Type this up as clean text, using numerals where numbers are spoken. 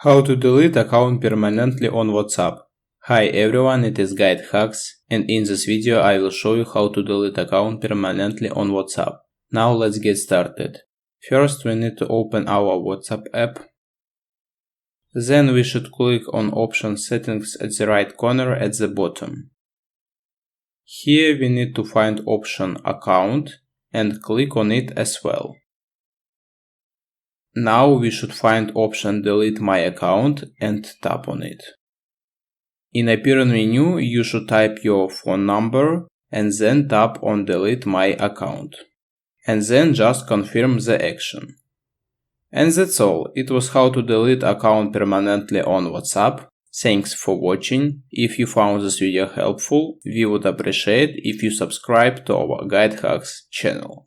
How to delete account permanently on WhatsApp. Hi everyone, it is GuideHacks, and in this video I will show you how to delete account permanently on WhatsApp. Now let's get started. First we need to open our WhatsApp app. Then we should click on option settings at the right corner at the bottom. Here we need to find option account and click on it as well. Now we should find option delete my account and tap on it. In appearance menu you should type your phone number and then tap on delete my account. And then just confirm the action. And that's all. It was how to delete account permanently on WhatsApp. Thanks for watching. If you found this video helpful, we would appreciate if you subscribe to our GuideHacks channel.